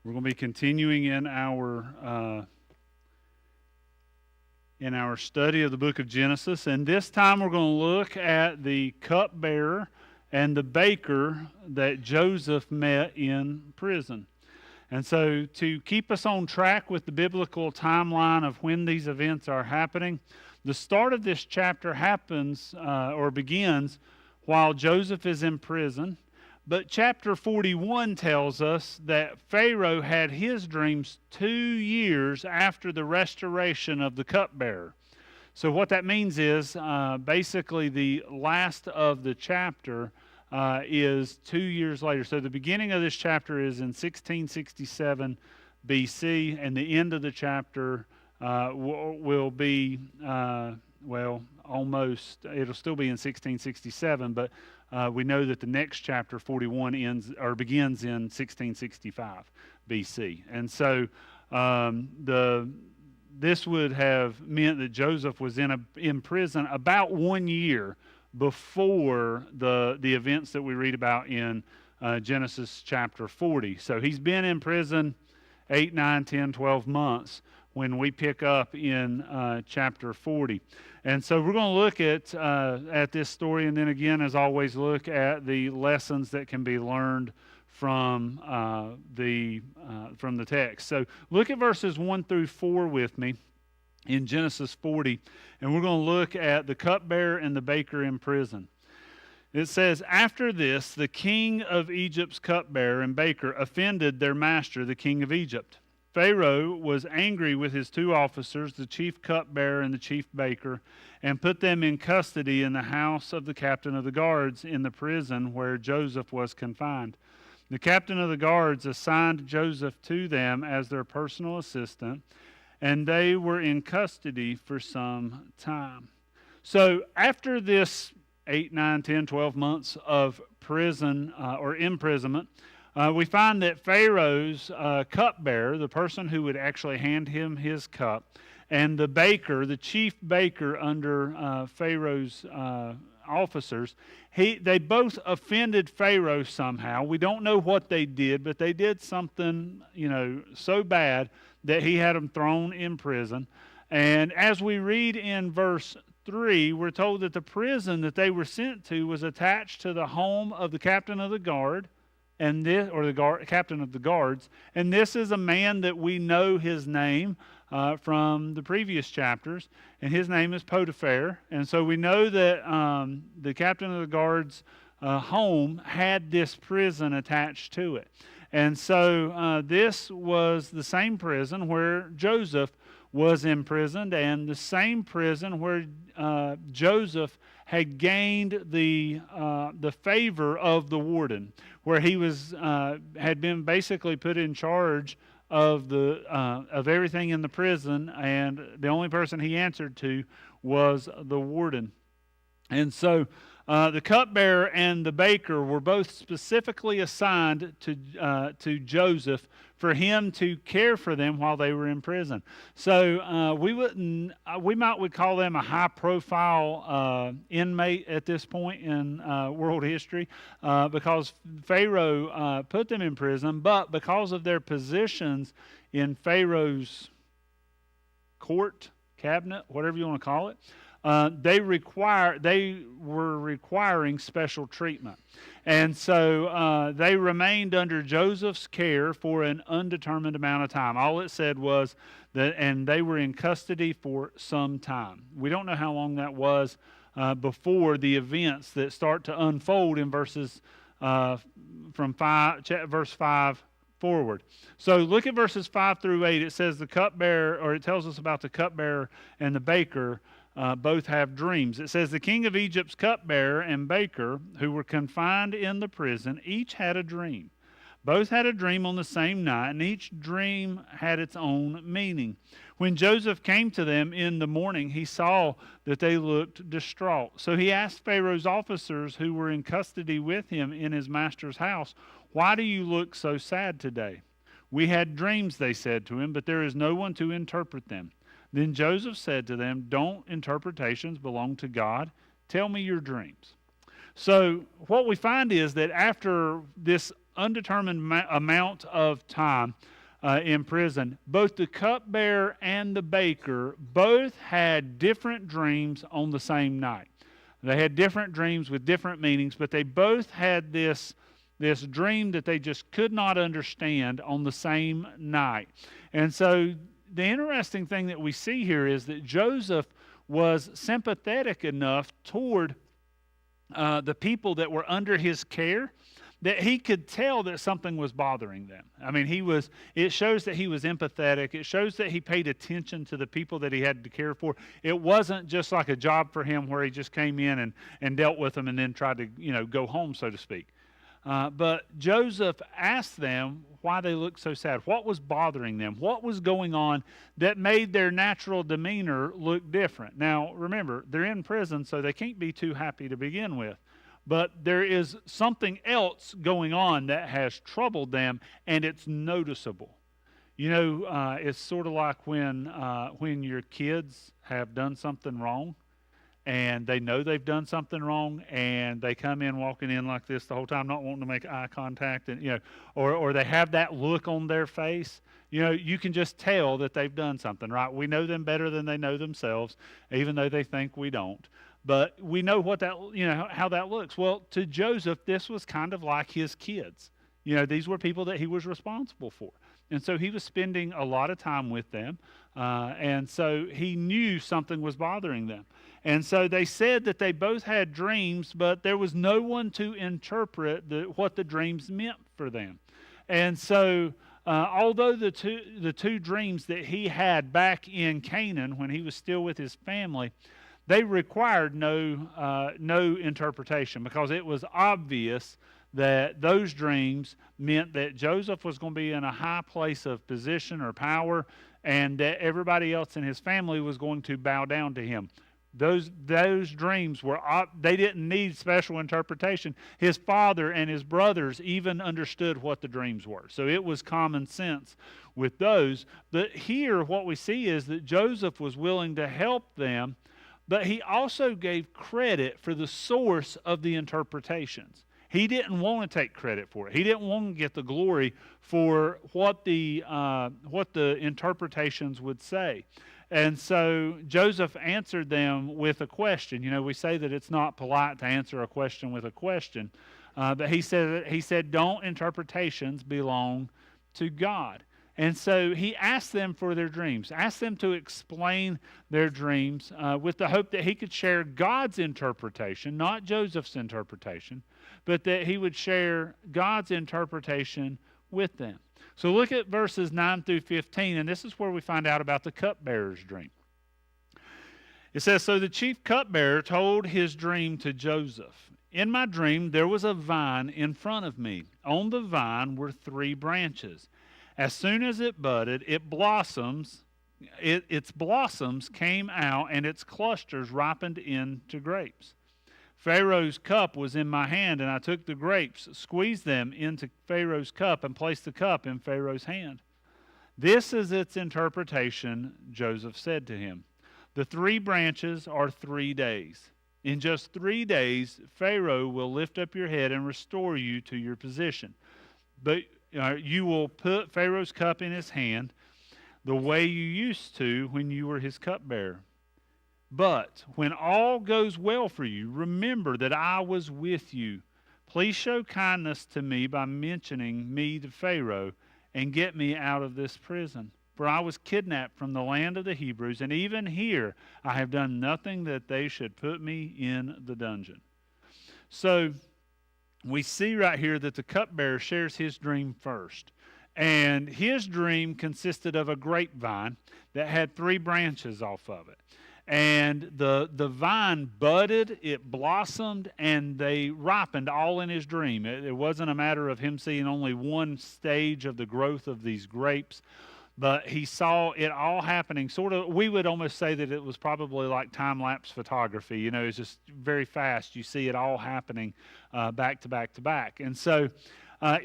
We're going to be continuing in our study of the book of Genesis, and this time we're going to look at the cupbearer and the baker that Joseph met in prison. And so to keep us on track with the biblical timeline of when these events are happening, the start of this chapter begins while Joseph is in prison. But chapter 41 tells us that Pharaoh had his dreams 2 years after the restoration of the cupbearer. So what that means is basically the last of the chapter is 2 years later. So the beginning of this chapter is in 1667 BC, and the end of the chapter will be, almost, it'll still be in 1667, but we know that the next chapter, 41, begins in 1665 BC. And so this would have meant that Joseph was in prison about 1 year before the events that we read about in Genesis chapter 40. So he's been in prison 8, 9, 10, 12 months when we pick up in chapter 40. And so we're going to look at this story, and then again, as always, look at the lessons that can be learned from the text. So look at verses 1 through 4 with me in Genesis 40, and we're going to look at the cupbearer and the baker in prison. It says, "After this, the king of Egypt's cupbearer and baker offended their master, the king of Egypt. Pharaoh was angry with his 2 officers, the chief cupbearer and the chief baker, and put them in custody in the house of the captain of the guards in the prison where Joseph was confined. The captain of the guards assigned Joseph to them as their personal assistant, and they were in custody for some time." So after this 8, 9, 10, 12 months of prison or imprisonment, we find that Pharaoh's cupbearer, the person who would actually hand him his cup, and the baker, the chief baker under Pharaoh's officers, they both offended Pharaoh somehow. We don't know what they did, but they did something, so bad that he had them thrown in prison. And as we read in verse 3, we're told that the prison that they were sent to was attached to the home of the captain of the guard, captain of the guards, and this is a man that we know his name from the previous chapters, and his name is Potiphar. And so we know that the captain of the guards' home had this prison attached to it. And so this was the same prison where Joseph was imprisoned, and the same prison where Joseph had gained the favor of the warden, where he had been basically put in charge of everything in the prison, and the only person he answered to was the warden. And so the cupbearer and the baker were both specifically assigned to Joseph for him to care for them while they were in prison. So we would call them a high-profile inmate at this point in world history because Pharaoh put them in prison, but because of their positions in Pharaoh's court, cabinet, whatever you want to call it, they were requiring special treatment. And so they remained under Joseph's care for an undetermined amount of time. All it said was and they were in custody for some time. We don't know how long that was before the events that start to unfold in verses from verse 5 forward. So look at verses 5 through 8. It says it tells us about the cupbearer and the baker both have dreams. It says, "The king of Egypt's cupbearer and baker, who were confined in the prison, each had a dream. Both had a dream on the same night, and each dream had its own meaning. When Joseph came to them in the morning, he saw that they looked distraught. So he asked Pharaoh's officers who were in custody with him in his master's house, 'Why do you look so sad today?' 'We had dreams,' they said to him, 'but there is no one to interpret them.' Then Joseph said to them, 'Don't interpretations belong to God? Tell me your dreams.'" So what we find is that after this undetermined amount of time, in prison, both the cupbearer and the baker both had different dreams on the same night. They had different dreams with different meanings, but they both had this dream that they just could not understand on the same night. And so the interesting thing that we see here is that Joseph was sympathetic enough toward the people that were under his care that he could tell that something was bothering them. I mean, it shows that he was empathetic. It shows that he paid attention to the people that he had to care for. It wasn't just like a job for him where he just came in and dealt with them and then tried to, go home, so to speak. But Joseph asked them why they looked so sad. What was bothering them? What was going on that made their natural demeanor look different? Now, remember, they're in prison, so they can't be too happy to begin with. But there is something else going on that has troubled them, and it's noticeable. It's sort of like when your kids have done something wrong, and they know they've done something wrong, and they come in walking in like this the whole time, not wanting to make eye contact, and or they have that look on their face. You can just tell that they've done something, right? We know them better than they know themselves, even though they think we don't. But we know how that looks. Well, to Joseph, this was kind of like his kids. These were people that he was responsible for. And so he was spending a lot of time with them. And so he knew something was bothering them. And so they said that they both had dreams, but there was no one to interpret what the dreams meant for them. And so although the two dreams that he had back in Canaan when he was still with his family, they required no interpretation, because it was obvious that those dreams meant that Joseph was going to be in a high place of position or power, and that everybody else in his family was going to bow down to him. Those dreams they didn't need special interpretation. His father and his brothers even understood what the dreams were. So it was common sense with those. But here what we see is that Joseph was willing to help them, but he also gave credit for the source of the interpretations. He didn't want to take credit for it. He didn't want to get the glory for what the interpretations would say. And so Joseph answered them with a question. We say that it's not polite to answer a question with a question, but he said, "Don't interpretations belong to God?" And so he asked them for their dreams, asked them to explain their dreams with the hope that he could share God's interpretation, not Joseph's interpretation, but that he would share God's interpretation with them. So look at verses 9 through 15, and this is where we find out about the cupbearer's dream. It says, "So the chief cupbearer told his dream to Joseph. In my dream there was a vine in front of me. On the vine were 3 branches. As soon as it budded, its blossoms came out, and its clusters ripened into grapes. Pharaoh's cup was in my hand, and I took the grapes, squeezed them into Pharaoh's cup, and placed the cup in Pharaoh's hand. This is its interpretation," Joseph said to him. "The 3 branches are 3 days. In just 3 days, Pharaoh will lift up your head and restore you to your position. But you will put Pharaoh's cup in his hand the way you used to when you were his cupbearer. But when all goes well for you, remember that I was with you. Please show kindness to me by mentioning me to Pharaoh and get me out of this prison. For I was kidnapped from the land of the Hebrews, and even here I have done nothing that they should put me in the dungeon." So we see right here that the cupbearer shares his dream first. And his dream consisted of a grapevine that had 3 branches off of it. And the vine budded, it blossomed, and they ripened all in his dream. It wasn't a matter of him seeing only one stage of the growth of these grapes, but he saw it all happening. Sort of, we would almost say that it was probably like time-lapse photography. It's just very fast. You see it all happening back to back to back. And so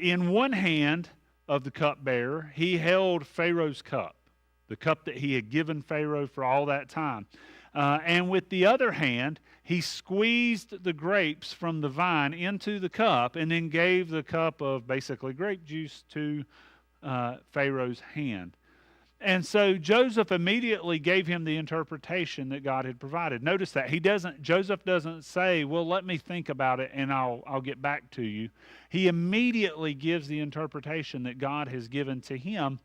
in one hand of the cupbearer, he held Pharaoh's cup, the cup that he had given Pharaoh for all that time. And with the other hand, he squeezed the grapes from the vine into the cup and then gave the cup of basically grape juice to Pharaoh's hand. And so Joseph immediately gave him the interpretation that God had provided. Notice that Joseph doesn't say, well, let me think about it and I'll get back to you. He immediately gives the interpretation that God has given to him.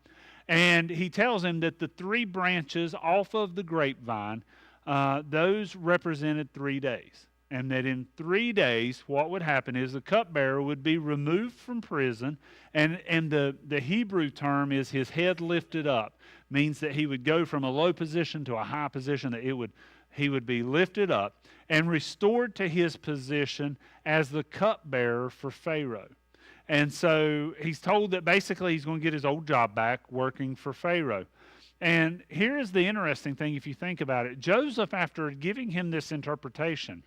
And he tells him that the 3 branches off of the grapevine, those represented 3 days. And that in 3 days, what would happen is the cupbearer would be removed from prison, and the Hebrew term is his head lifted up, means that he would go from a low position to a high position, that he would be lifted up and restored to his position as the cupbearer for Pharaoh. And so he's told that basically he's going to get his old job back working for Pharaoh. And here is the interesting thing if you think about it. Joseph, after giving him this interpretation,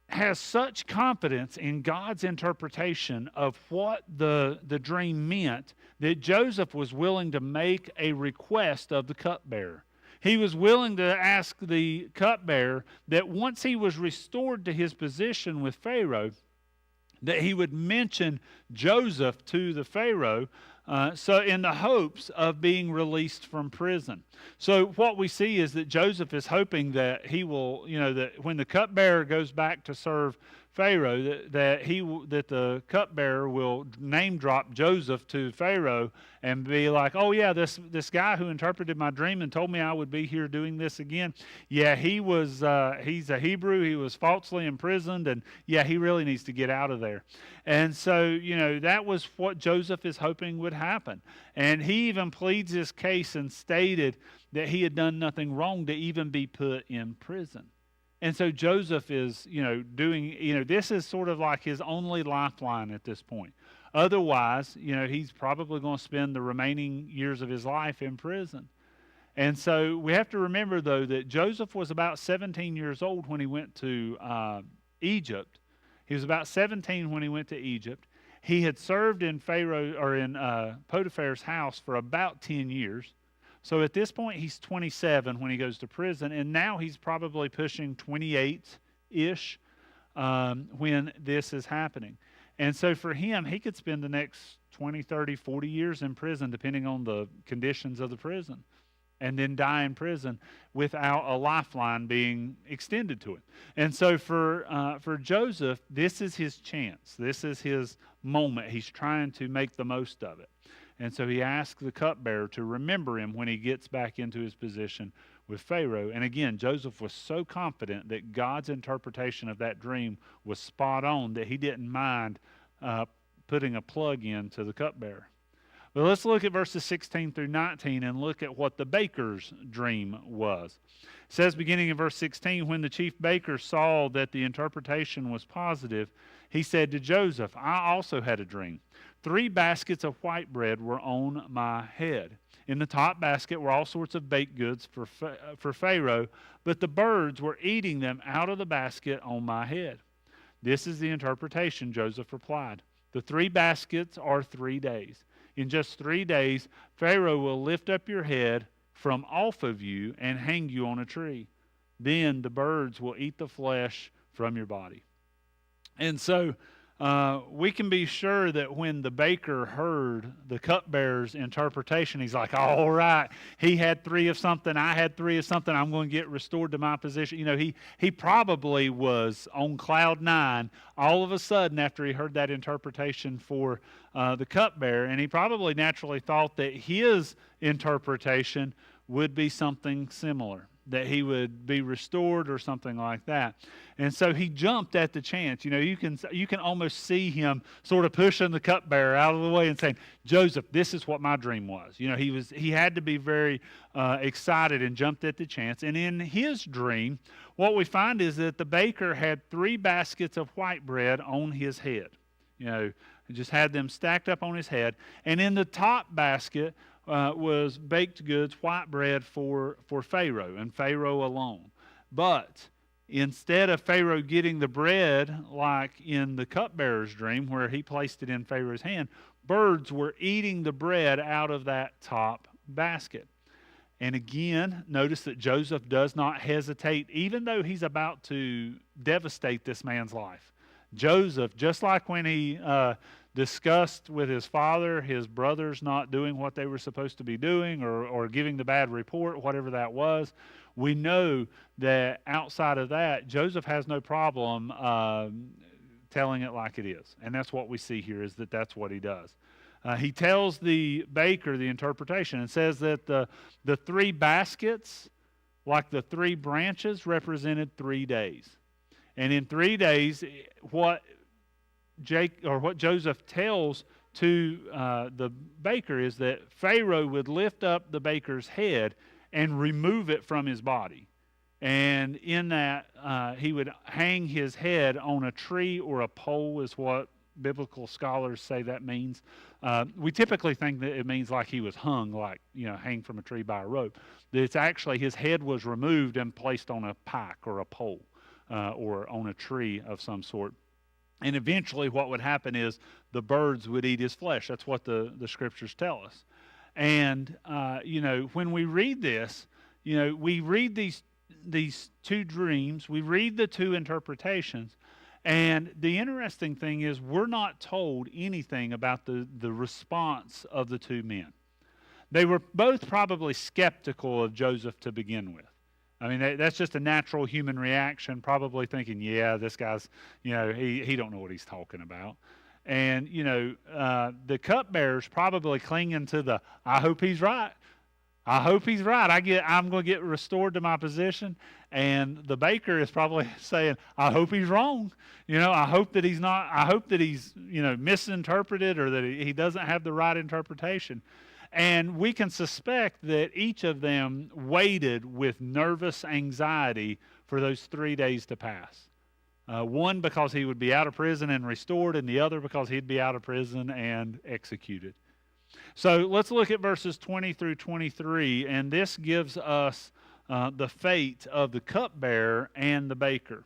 has such confidence in God's interpretation of what the dream meant that Joseph was willing to make a request of the cupbearer. He was willing to ask the cupbearer that once he was restored to his position with Pharaoh, that he would mention Joseph to the Pharaoh, so in the hopes of being released from prison. So what we see is that Joseph is hoping that he will, that when the cupbearer goes back to serve Pharaoh, that the cupbearer will name drop Joseph to Pharaoh and be like, oh yeah, this guy who interpreted my dream and told me I would be here doing this again, yeah, he's a Hebrew, he was falsely imprisoned, and yeah, he really needs to get out of there. And so, that was what Joseph is hoping would happen. And he even pleads his case and stated that he had done nothing wrong to even be put in prison. And so Joseph is, doing, this is sort of like his only lifeline at this point. Otherwise, he's probably going to spend the remaining years of his life in prison. And so we have to remember, though, that Joseph was about 17 years old when he went to Egypt. He was about 17 when he went to Egypt. He had served in Potiphar's house for about 10 years. So at this point, he's 27 when he goes to prison, and now he's probably pushing 28-ish when this is happening. And so for him, he could spend the next 20, 30, 40 years in prison, depending on the conditions of the prison, and then die in prison without a lifeline being extended to him. And so for Joseph, this is his chance. This is his moment. He's trying to make the most of it. And so he asks the cupbearer to remember him when he gets back into his position with Pharaoh. And again, Joseph was so confident that God's interpretation of that dream was spot on that he didn't mind putting a plug in to the cupbearer. But let's look at verses 16 through 19 and look at what the baker's dream was. It says, beginning in verse 16, when the chief baker saw that the interpretation was positive, he said to Joseph, I also had a dream. 3 baskets of white bread were on my head. In the top basket were all sorts of baked goods for Pharaoh, but the birds were eating them out of the basket on my head. This is the interpretation, Joseph replied. The 3 baskets are 3 days. In just 3 days, Pharaoh will lift up your head from off of you and hang you on a tree. Then the birds will eat the flesh from your body. And so we can be sure that when the baker heard the cupbearer's interpretation, he's like, all right, he had 3 of something, I had 3 of something, I'm going to get restored to my position. He probably was on cloud 9 all of a sudden after he heard that interpretation for the cupbearer, and he probably naturally thought that his interpretation would be something similar, that he would be restored or something like that. And so he jumped at the chance. You can almost see him sort of pushing the cupbearer out of the way and saying, Joseph, this is what my dream was. He had to be very excited and jumped at the chance. And in his dream, what we find is that the baker had 3 baskets of white bread on his head. He just had them stacked up on his head. And in the top basket was baked goods, white bread for Pharaoh and Pharaoh alone. But instead of Pharaoh getting the bread like in the cupbearer's dream where he placed it in Pharaoh's hand, birds were eating the bread out of that top basket. And again, notice that Joseph does not hesitate, even though he's about to devastate this man's life. Joseph, just like when he discussed with his father, his brothers not doing what they were supposed to be doing, or giving the bad report, whatever that was. We know that outside of that, Joseph has no problem telling it like it is. And that's what we see here, is that that's what he does. He tells the baker the interpretation and says that the 3 baskets, like the 3 branches, represented 3 days. And in 3 days, what Joseph tells to the baker is that Pharaoh would lift up the baker's head and remove it from his body. And in that, he would hang his head on a tree or a pole, is what biblical scholars say that means. We typically think that it means like he was hung, like, hanged from a tree by a rope. It's actually his head was removed and placed on a pike or a pole or on a tree of some sort. And eventually what would happen is the birds would eat his flesh. That's what the scriptures tell us. And, when we read this, we read these 2 dreams, we read the 2 interpretations, and the interesting thing is we're not told anything about the response of the 2 men. They were both probably skeptical of Joseph to begin with. I mean, that's just a natural human reaction, probably thinking, yeah, this guy's, he don't know what he's talking about. And, the cupbearer's probably clinging to I hope he's right. I hope he's right. I'm going to get restored to my position. And the baker is probably saying, I hope he's wrong. I hope that he's misinterpreted, or that he doesn't have the right interpretation. And we can suspect that each of them waited with nervous anxiety for those 3 days to pass. One because he would be out of prison and restored, and the other because he'd be out of prison and executed. So let's look at verses 20 through 23, and this gives us the fate of the cupbearer and the baker.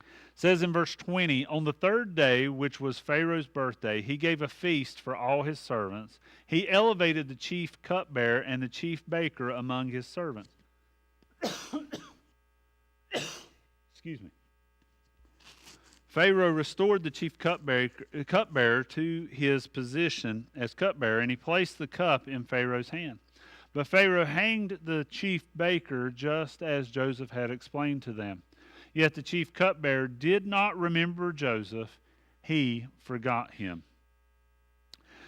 It says in verse 20, on the 3rd day, which was Pharaoh's birthday, he gave a feast for all his servants. He elevated the chief cupbearer and the chief baker among his servants. Excuse me. Pharaoh restored the chief cupbearer to his position as cupbearer, and he placed the cup in Pharaoh's hand. But Pharaoh hanged the chief baker just as Joseph had explained to them. Yet the chief cupbearer did not remember Joseph. He forgot him.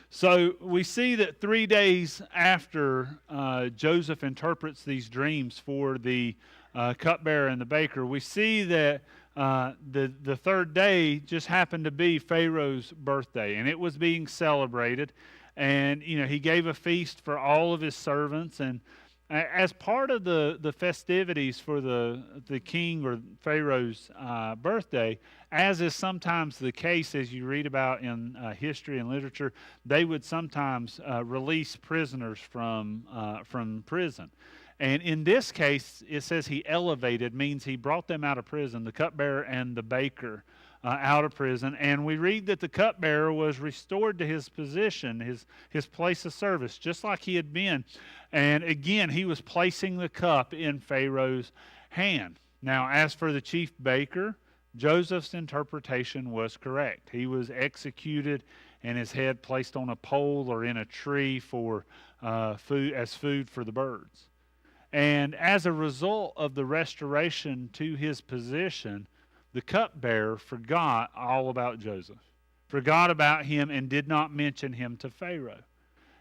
So we see that 3 days after Joseph interprets these dreams for the cupbearer and the baker, we see that the 3rd day just happened to be Pharaoh's birthday, and it was being celebrated. And, he gave a feast for all of his servants. And as part of the festivities for the king or Pharaoh's birthday, as is sometimes the case as you read about in history and literature, they would sometimes release prisoners from prison. And in this case, it says he elevated, means he brought them out of prison, the cupbearer and the baker out of prison. And we read that the cupbearer was restored to his position, his place of service, just like he had been. And again, he was placing the cup in Pharaoh's hand. Now, as for the chief baker, Joseph's interpretation was correct. He was executed and his head placed on a pole or in a tree for food for the birds. And as a result of the restoration to his position, the cupbearer forgot all about Joseph, forgot about him, and did not mention him to Pharaoh.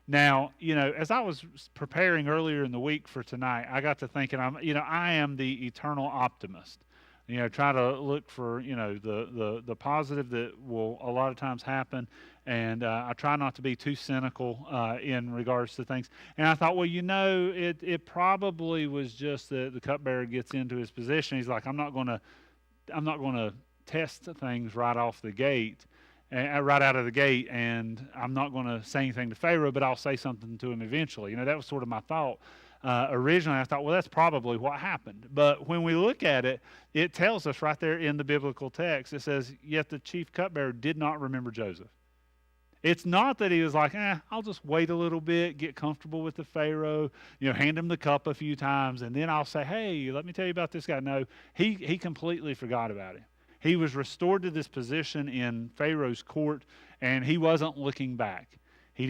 Now, as I was preparing earlier in the week for tonight, I got to thinking, I am the eternal optimist. Try to look for, the positive that will a lot of times happen. And I try not to be too cynical in regards to things. And I thought, it probably was just that the cupbearer gets into his position. He's like, I'm not going to test things right off the gate, right out of the gate, and I'm not going to say anything to Pharaoh, but I'll say something to him eventually. That was sort of my thought. Originally, I thought, that's probably what happened. But when we look at it, it tells us right there in the biblical text, it says, yet the chief cupbearer did not remember Joseph. It's not that he was like, I'll just wait a little bit, get comfortable with the Pharaoh, hand him the cup a few times, and then I'll say, hey, let me tell you about this guy. No, he completely forgot about him. He was restored to this position in Pharaoh's court, and he wasn't looking back. He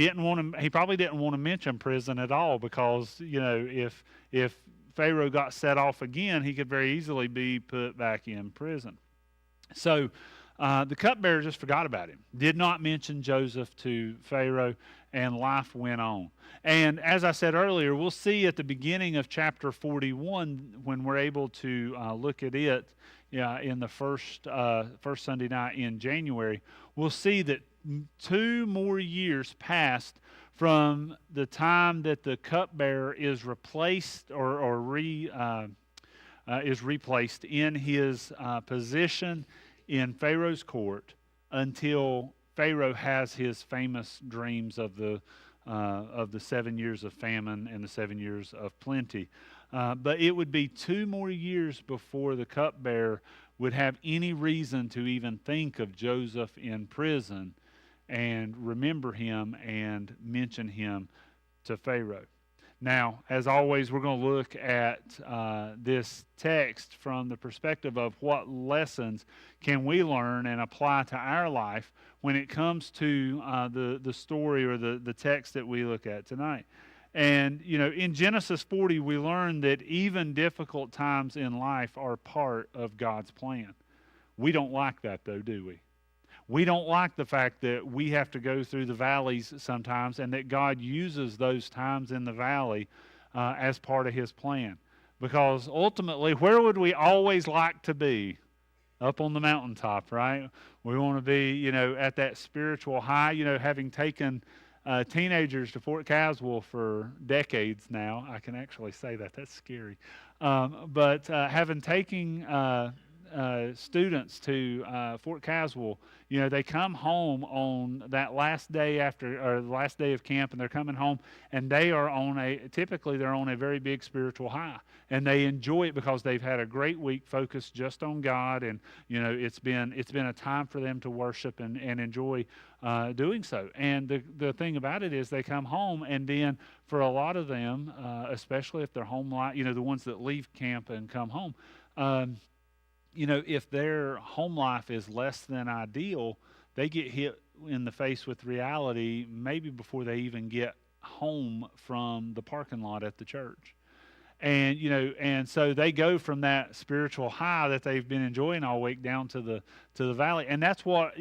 probably didn't want to mention prison at all, because if Pharaoh got set off again, he could very easily be put back in prison. So the cupbearer just forgot about him, did not mention Joseph to Pharaoh, and life went on. And as I said earlier, we'll see at the beginning of chapter 41, when we're able to look at it in the first Sunday night in January, we'll see that 2 more years passed from the time that the cupbearer is replaced is replaced in his position in Pharaoh's court, until Pharaoh has his famous dreams of the 7 years of famine and the 7 years of plenty. But it would be 2 more years before the cupbearer would have any reason to even think of Joseph in prison and remember him and mention him to Pharaoh. Now, as always, we're going to look at this text from the perspective of what lessons can we learn and apply to our life when it comes to the story or the text that we look at tonight. And, in Genesis 40, we learn that even difficult times in life are part of God's plan. We don't like that, though, do we? We don't like the fact that we have to go through the valleys sometimes, and that God uses those times in the valley as part of His plan. Because ultimately, where would we always like to be? Up on the mountaintop, right? We want to be, at that spiritual high, having taken teenagers to Fort Caswell for decades now. I can actually say that. That's scary. But having taken students to Fort Caswell, they come home on that last day the last day of camp, and they're coming home, and typically they're on a very big spiritual high, and they enjoy it because they've had a great week focused just on God, and it's been a time for them to worship and enjoy doing so. And the thing about it is, they come home, and then for a lot of them, especially if they're home, the ones that leave camp and come home, if their home life is less than ideal, they get hit in the face with reality maybe before they even get home from the parking lot at the church. And, and so they go from that spiritual high that they've been enjoying all week down to the valley. And that's what,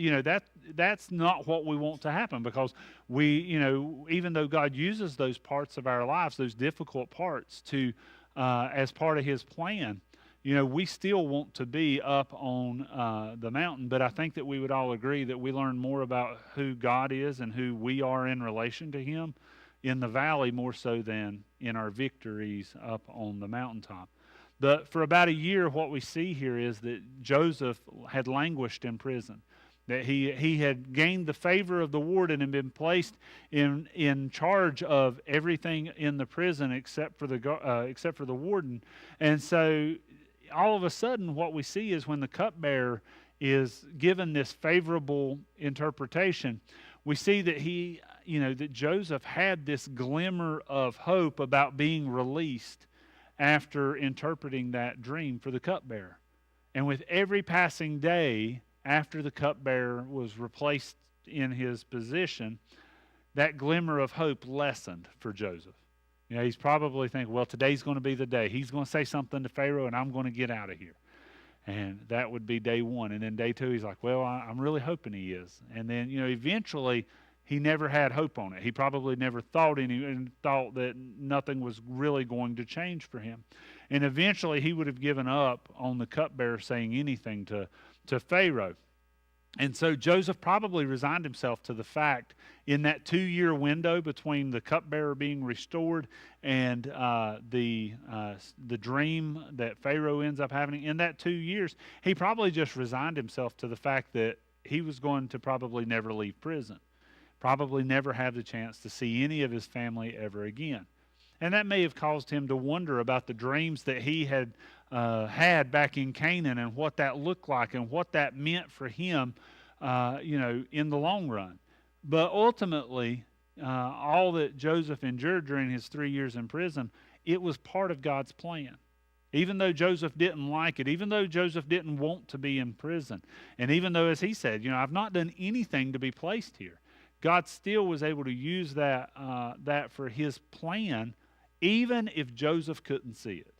that's not what we want to happen, because we, even though God uses those parts of our lives, those difficult parts as part of His plan, we still want to be up on the mountain. But I think that we would all agree that we learn more about who God is and who we are in relation to Him in the valley, more so than in our victories up on the mountaintop. But for about a year, what we see here is that Joseph had languished in prison, that he had gained the favor of the warden and been placed in charge of everything in the prison except for the warden. And so all of a sudden, what we see is, when the cupbearer is given this favorable interpretation, we see that that Joseph had this glimmer of hope about being released after interpreting that dream for the cupbearer. And with every passing day after the cupbearer was replaced in his position, that glimmer of hope lessened for Joseph. He's probably thinking, well, today's going to be the day. He's going to say something to Pharaoh, and I'm going to get out of here. And that would be day one. And then day two, he's like, well, I'm really hoping he is. And then, eventually, he never had hope on it. He probably never thought that nothing was really going to change for him. And eventually, he would have given up on the cupbearer saying anything to Pharaoh. And so Joseph probably resigned himself to the fact, in that 2-year window between the cupbearer being restored and the dream that Pharaoh ends up having, in that 2 years, he probably just resigned himself to the fact that he was going to probably never leave prison, probably never have the chance to see any of his family ever again. And that may have caused him to wonder about the dreams that he had had back in Canaan, and what that looked like and what that meant for him, in the long run. But ultimately, all that Joseph endured during his 3 years in prison, it was part of God's plan. Even though Joseph didn't like it, even though Joseph didn't want to be in prison, and even though, as he said, I've not done anything to be placed here, God still was able to use that for his plan, even if Joseph couldn't see it.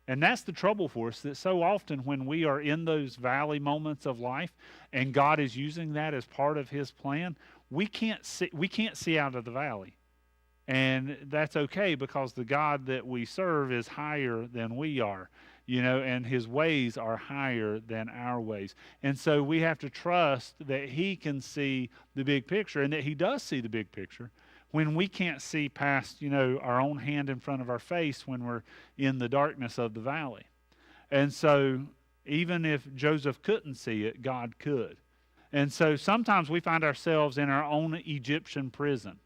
And that's the trouble for us, that so often when we are in those valley moments of life and God is using that as part of his plan, we can't see out of the valley. And that's okay, because the God that we serve is higher than we are, and his ways are higher than our ways. And so we have to trust that he can see the big picture, and that he does see the big picture when we can't see past, our own hand in front of our face when we're in the darkness of the valley. And so even if Joseph couldn't see it, God could. And so sometimes we find ourselves in our own Egyptian prison.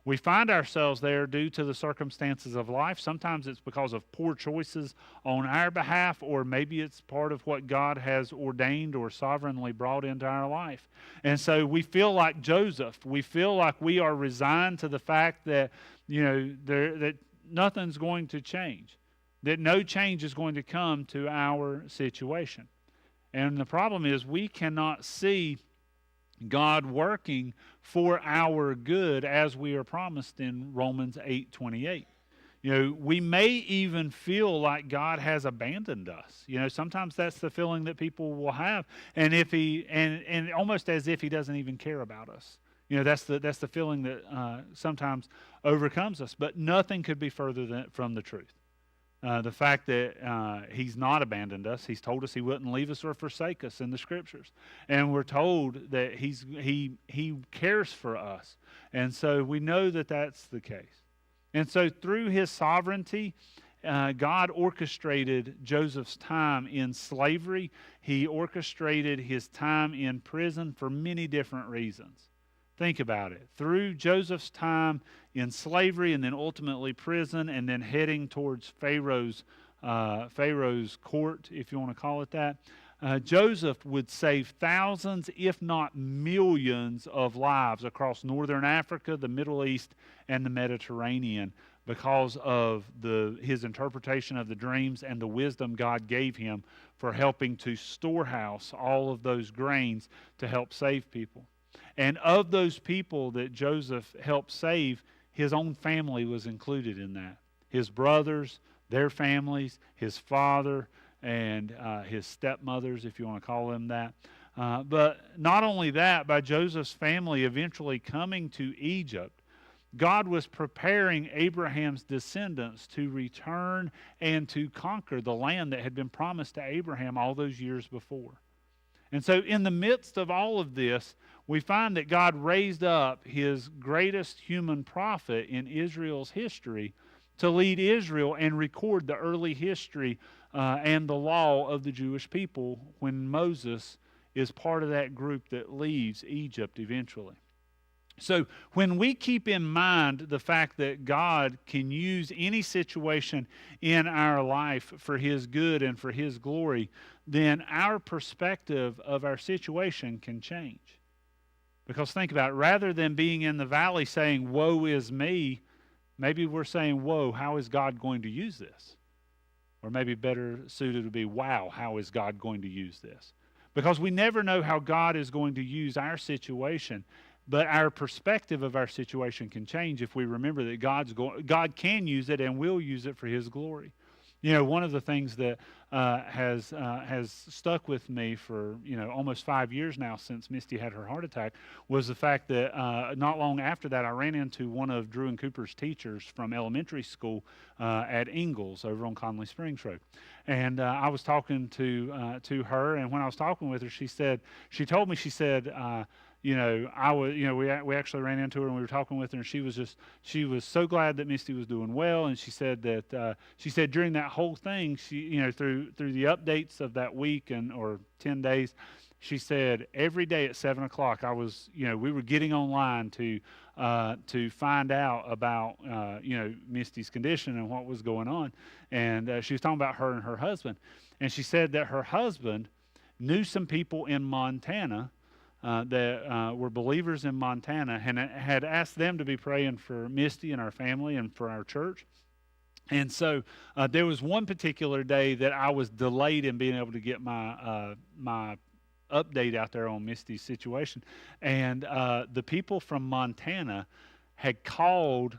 We find ourselves there due to the circumstances of life. Sometimes it's because of poor choices on our behalf, or maybe it's part of what God has ordained or sovereignly brought into our life. And so we feel like Joseph. We feel like we are resigned to the fact that, that nothing's going to change, that no change is going to come to our situation. And the problem is we cannot see God working for our good as we are promised in Romans 8:28. We may even feel like God has abandoned us. Sometimes that's the feeling that people will have, and and almost as if he doesn't even care about us. That's the feeling that sometimes overcomes us. But nothing could be further from the truth. The fact that he's not abandoned us. He's told us he wouldn't leave us or forsake us in the Scriptures. And we're told that he cares for us. And so we know that that's the case. And so through his sovereignty, God orchestrated Joseph's time in slavery. He orchestrated his time in prison for many different reasons. Think about it. Through Joseph's time in slavery, and then ultimately prison, and then heading towards Pharaoh's court, if you want to call it that, Joseph would save thousands, if not millions, of lives across northern Africa, the Middle East, and the Mediterranean, because of his interpretation of the dreams and the wisdom God gave him for helping to storehouse all of those grains to help save people. And of those people that Joseph helped save, his own family was included in that. His brothers, their families, his father, and his stepmothers, if you want to call them that. But not only that, by Joseph's family eventually coming to Egypt, God was preparing Abraham's descendants to return and to conquer the land that had been promised to Abraham all those years before. And so in the midst of all of this, we find that God raised up his greatest human prophet in Israel's history to lead Israel and record the early history and the law of the Jewish people when Moses is part of that group that leaves Egypt eventually. So when we keep in mind the fact that God can use any situation in our life for his good and for his glory, then our perspective of our situation can change. Because think about it, rather than being in the valley saying, woe is me, maybe we're saying, whoa, how is God going to use this? Or maybe better suited would be, wow, how is God going to use this? Because we never know how God is going to use our situation, but our perspective of our situation can change if we remember that God can use it and will use it for his glory. One of the things that has stuck with me for almost 5 years now since Misty had her heart attack was the fact that not long after that I ran into one of Drew and Cooper's teachers from elementary school at Ingalls over on Conley Springs Road, and I was talking to her, and when I was talking with her, she said we actually ran into her and we were talking with her, and she was so glad that Misty was doing well, and she said during that whole thing, through the updates of that week or 10 days, she said every day at 7:00 we were getting online to find out about Misty's condition and what was going on, and she was talking about her and her husband, and she said that her husband knew some people in Montana that were believers in Montana and had asked them to be praying for Misty and our family and for our church. And so there was one particular day that I was delayed in being able to get my update out there on Misty's situation, and the people from Montana had called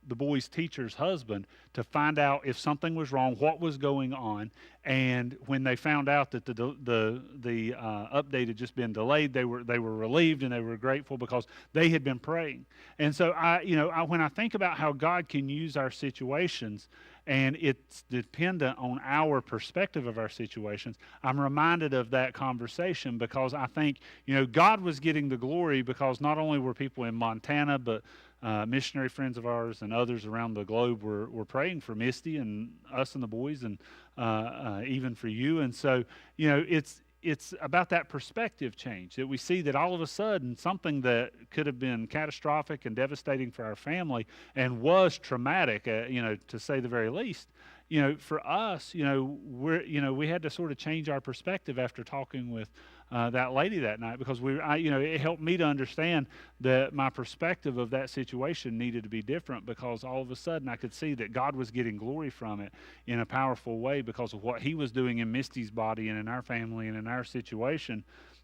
the boy's teacher's husband to find out if something was wrong, what was going on, and when they found out that the update had just been delayed, they were relieved and they were grateful because they had been praying. And so when I think about how God can use our situations, and it's dependent on our perspective of our situations, I'm reminded of that conversation because I think God was getting the glory because not only were people in Montana, but missionary friends of ours and others around the globe were praying for Misty and us and the boys, and even for you. And so, it's about that perspective change that we see that all of a sudden something that could have been catastrophic and devastating for our family and was traumatic, to say the very least. For us, we had to sort of change our perspective after talking with that lady that night, because it helped me to understand that my perspective of that situation needed to be different, because all of a sudden I could see that God was getting glory from it in a powerful way because of what He was doing in Misty's body and in our family and in our situation.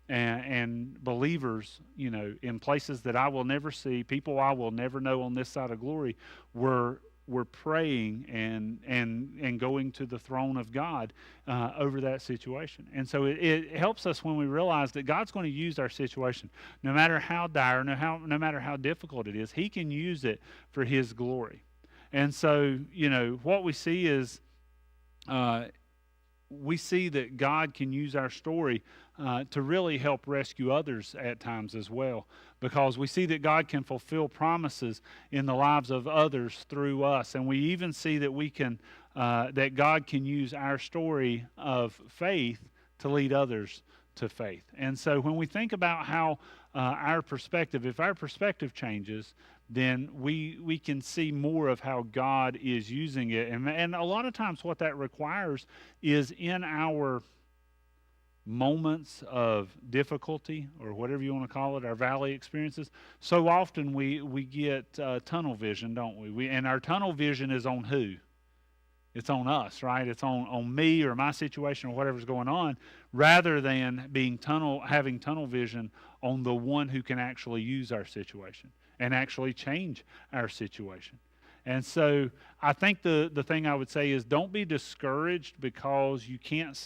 And believers, in places that I will never see, people I will never know on this side of glory, were praying and going to the throne of God over that situation. And so it helps us when we realize that God's going to use our situation, no matter how dire, no matter how difficult it is. He can use it for His glory. And so, what we see is we see that God can use our story to really help rescue others at times as well, because we see that God can fulfill promises in the lives of others through us, and we even see that that God can use our story of faith to lead others to faith. And so when we think about how if our perspective changes, then we can see more of how God is using it. And a lot of times what that requires is in our moments of difficulty, or whatever you want to call it, our valley experiences, so often we get tunnel vision, don't we? And our tunnel vision is on who? It's on us, right? It's on me or my situation or whatever's going on, rather than having tunnel vision on the one who can actually use our situation and actually change our situation. And so I think the thing I would say is, don't be discouraged because you cannot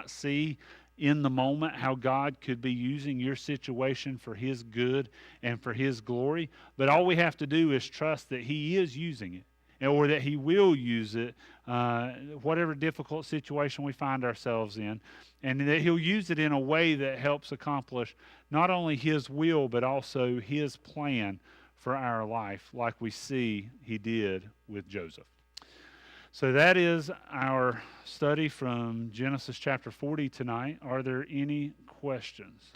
see in the moment how God could be using your situation for His good and for His glory. But all we have to do is trust that He is using it, or that He will use it, whatever difficult situation we find ourselves in, and that He'll use it in a way that helps accomplish not only His will, but also His plan for our life, like we see He did with Joseph. So that is our study from Genesis chapter 40 tonight. Are there any questions?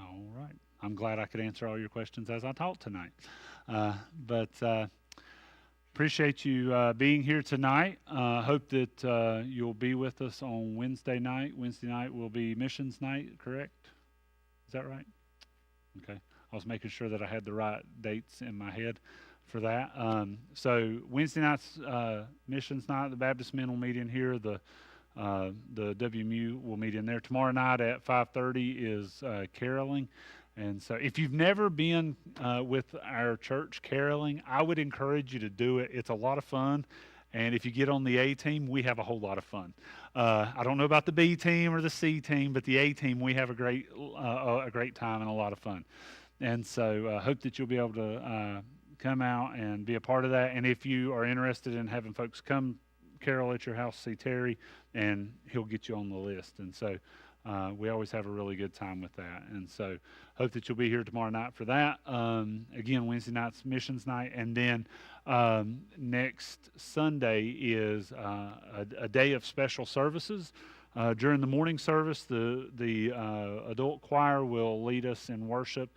All right. I'm glad I could answer all your questions as I taught tonight. But appreciate you being here tonight. Hope that you'll be with us on Wednesday night. Wednesday night will be missions night, correct? Is that right? Okay. I was making sure that I had the right dates in my head for that. So Wednesday night's missions night. The Baptist men will meet in here. The WMU will meet in there. Tomorrow night at 5:30 is caroling. And so if you've never been with our church caroling, I would encourage you to do it. It's a lot of fun. And if you get on the A team, we have a whole lot of fun. I don't know about the B team or the C team, but the A team, we have a great time and a lot of fun. And so I hope that you'll be able to come out and be a part of that. And if you are interested in having folks come carol at your house, see Terry, and he'll get you on the list. And so we always have a really good time with that. And so hope that you'll be here tomorrow night for that. Again, Wednesday night's missions night. And then next Sunday is a day of special services. During the morning service, the adult choir will lead us in worship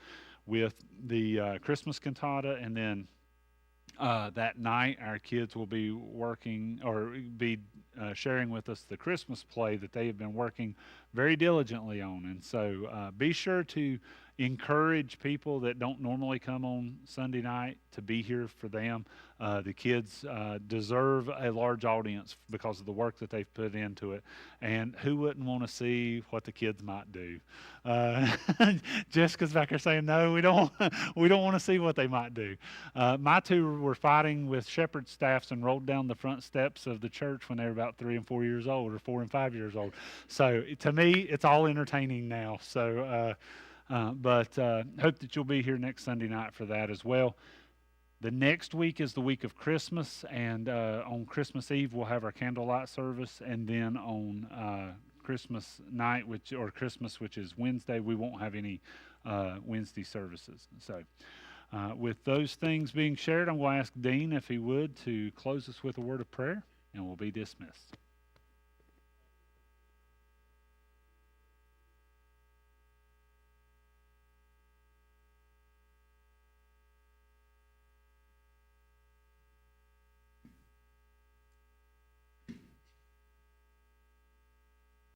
with the Christmas cantata, and then that night our kids will be sharing with us the Christmas play that they have been working very diligently on. And so be sure to encourage people that don't normally come on Sunday night to be here for them. The kids deserve a large audience because of the work that they've put into it. And who wouldn't want to see what the kids might do? Jessica's back there saying, no, we don't, we don't want to see what they might do. My two were fighting with shepherd staffs and rolled down the front steps of the church when they were about 3 and 4 years old, or 4 and 5 years old. So to me, it's all entertaining now. So, but hope that you'll be here next Sunday night for that as well. The next week is the week of Christmas, and on Christmas Eve we'll have our candlelight service, and then on Christmas night, Christmas, which is Wednesday, we won't have any Wednesday services. So, with those things being shared, I'm going to ask Dean if he would to close us with a word of prayer, and we'll be dismissed.